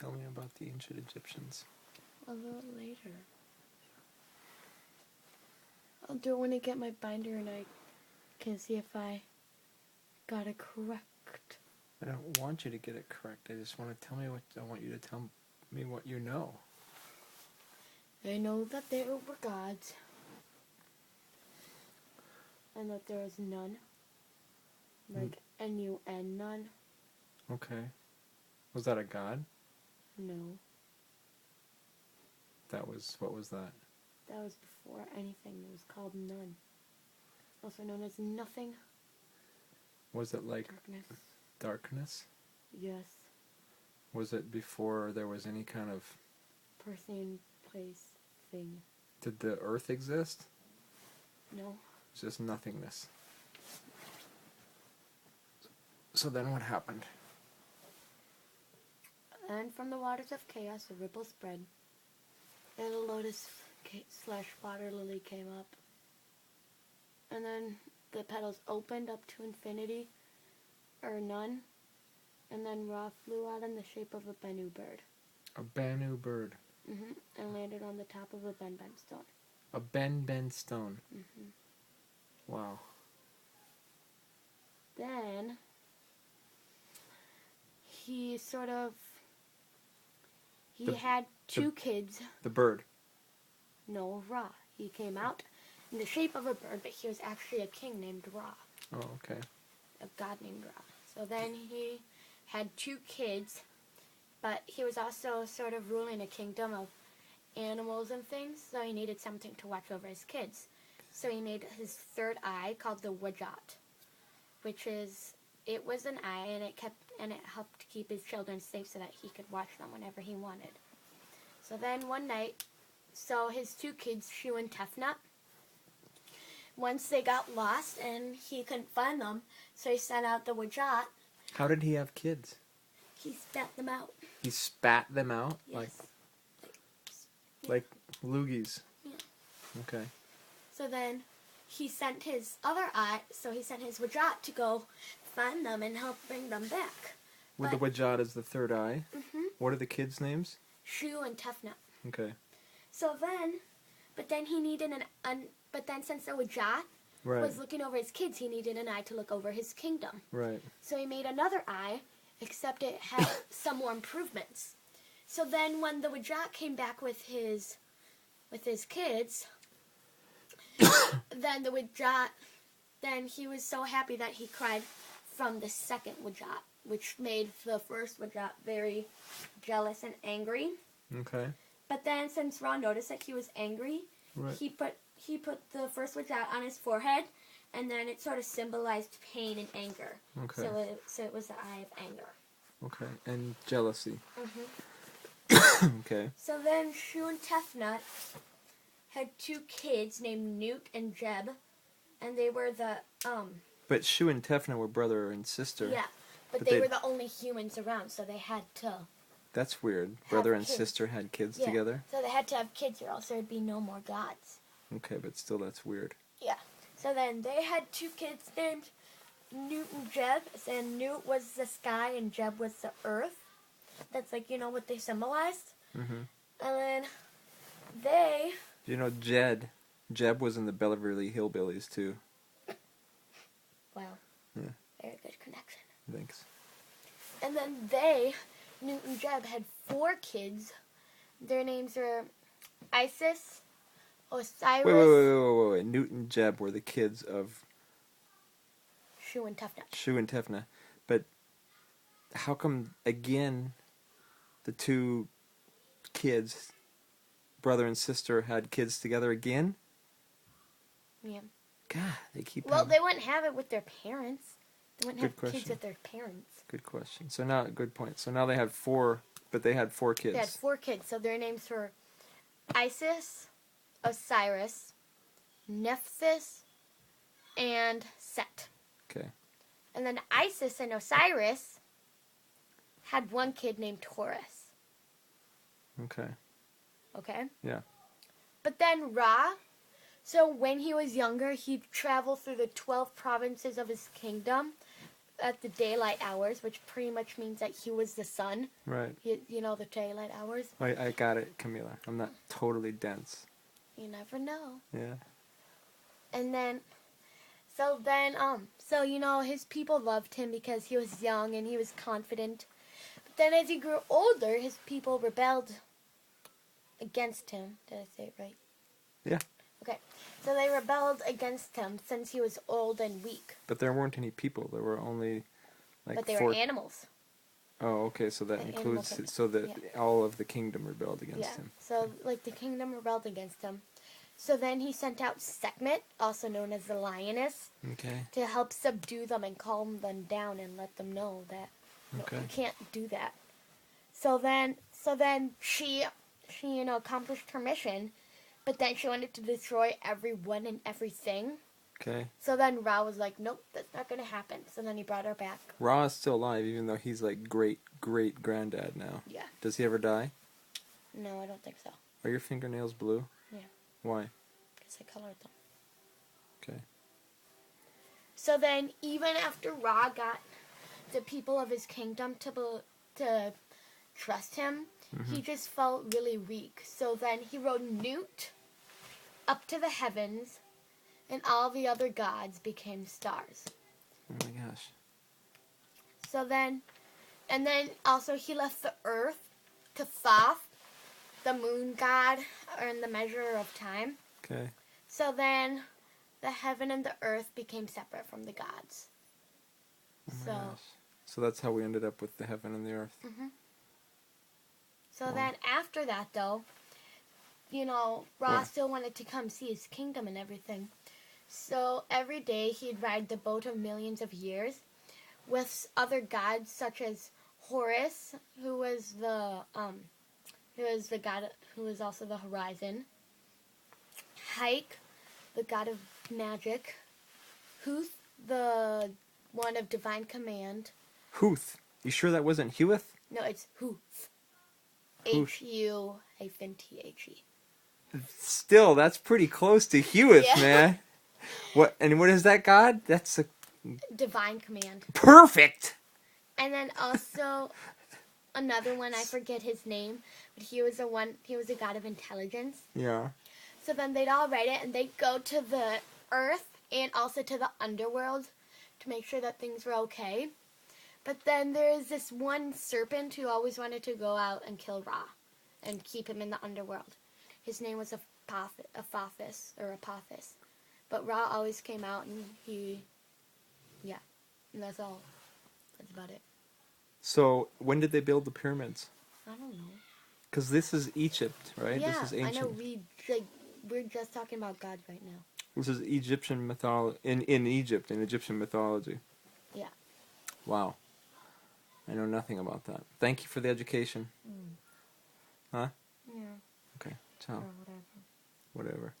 tell me about the ancient Egyptians? A little later. I'll do it when I get my binder and I can see if I got it correct. I don't want you to get it correct. I just want to tell me what I want you to tell me what you know. I know that there were gods. And that there is none. Like N-U-N, none. Okay. Was that a god? No. What was that? That was before anything. It was called none. Also known as nothing. Was it like Darkness. darkness? Yes. Was it before there was any kind of... Person, place, thing. Did the earth exist? No. It's just nothingness. So then what happened? And from the waters of chaos, a ripple spread. And a lotus / water lily came up. And then the petals opened up to infinity, or none. And then Ra flew out in the shape of a Benu bird. A Banu bird. And landed on the top of a Ben stone. A Ben stone. Wow. Then he had two kids. The bird. No, Ra. He came out in the shape of a bird, but he was actually a king named Ra. Oh, okay. A god named Ra. So then he had two kids, but he was also sort of ruling a kingdom of animals and things, so he needed something to watch over his kids. So he made his third eye called the Wajat, it was an eye, and it helped keep his children safe so that he could watch them whenever he wanted. So then one night, his two kids, Shu and Tefnut, once they got lost and he couldn't find them, so he sent out the Wajat. How did he have kids? He spat them out. He spat them out? Yes. Like loogies? Yeah. Okay. So then he sent his other eye, he sent his Wajat to go find them and help bring them back. With the Wajat as the third eye? What are the kids' names? Shu and Tefnut. Okay. So then, but then since the Wajat was looking over his kids, he needed an eye to look over his kingdom. Right. So he made another eye, except it had some more improvements. So then when the Wajat came back with his kids, then he was so happy that he cried from the second Wajat, which made the first Wajat very jealous and angry. Okay. But then since Ra noticed that he was angry, he put the first Wajat on his forehead, and then it sort of symbolized pain and anger. Okay. So it was the eye of anger. Okay, and jealousy. Okay. So then Shu and Tefnut had two kids named Newt and Jeb, and they were the But Shu and Tefnut were brother and sister. Yeah, but they were the only humans around, so they had to. That's weird. Brother and sister had kids together? So they had to have kids or else there would be no more gods. Okay, but still that's weird. Yeah. So then they had two kids named Newt and Jeb, and Newt was the sky and Jeb was the earth. That's what they symbolized. And then they... Jeb was in the Beverly Hillbillies too. Wow. Yeah. Very good connection. Thanks. And then Newt and Jeb, had 4 kids. Their names are Isis, Osiris... Wait. Newt and Jeb were the kids of... Shu and Tefnut. Shu and Tefnut. But how come, again, the two kids, brother and sister, had kids together again? Yeah. God, they keep... Well, they wouldn't have it with their parents. They wouldn't have question. kids with their parents. Good question. Good point. So now they had 4, but they had 4 kids. They had 4 kids, so their names were Isis, Osiris, Nephthys, and Set. Okay. And then Isis and Osiris had one kid named Taurus. Okay. Okay? Yeah. But then Ra, so when he was younger, he'd travel through the 12 provinces of his kingdom, at the daylight hours, which pretty much means that he was the sun. Right. You know, the daylight hours. I got it, Camila. I'm not totally dense. You never know. Yeah. And then, so you know, his people loved him because he was young and he was confident. But then as he grew older, his people rebelled against him. Did I say it right? Yeah. Okay. So they rebelled against him since he was old and weak. But there weren't any people. There were only like But they four. were animals. Oh, okay. So that The includes animals. so that Yeah. all of the kingdom rebelled against Yeah. him. So like the kingdom rebelled against him. So then he sent out Sekhmet, also known as the lioness, Okay. to help subdue them and calm them down and let them know that Okay. you can't do that. So then she accomplished her mission, but then she wanted to destroy everyone and everything. Okay. So then Ra was like, nope, that's not going to happen. So then he brought her back. Ra is still alive, even though he's like great granddad now. Yeah. Does he ever die? No, I don't think so. Are your fingernails blue? Yeah. Why? Because I colored them. Okay. So then, even after Ra got the people of his kingdom to trust him, he just felt really weak. So then he rode Newt up to the heavens, and all the other gods became stars. Oh my gosh. So then, and then also he left the earth to Thoth, the moon god, or the measurer of time. Okay. So then, the heaven and the earth became separate from the gods. Oh my So, gosh. So that's how we ended up with the heaven and the earth. so Wow. then after that, though, you know, Ra Yeah. still wanted to come see his kingdom and everything. So every day he'd ride the boat of millions of years with other gods such as Horus, who was the god who was also the horizon. Hike, the god of magic. Huth, the one of divine command. Huth. You sure that wasn't Hewith? No, it's Huth. Huth. Huth. Still, that's pretty close to Hewith, Yeah. man. What is that god? That's a Divine command. perfect. And then also another one, I forget his name, but he was a god of intelligence. Yeah. So then they'd all write it and they'd go to the earth and also to the underworld to make sure that things were okay. But then there is this one serpent who always wanted to go out and kill Ra and keep him in the underworld. His name was Apophis. But Ra always came out and and that's all. That's about it. So when did they build the pyramids? I don't know. Because this is Egypt, right? Yeah, This is ancient. I know. We're just talking about gods right now. This is Egyptian mythology in Egypt, in Egyptian mythology. Yeah. Wow. I know nothing about that. Thank you for the education. Huh? Yeah. Okay. Ciao. Or whatever. Whatever.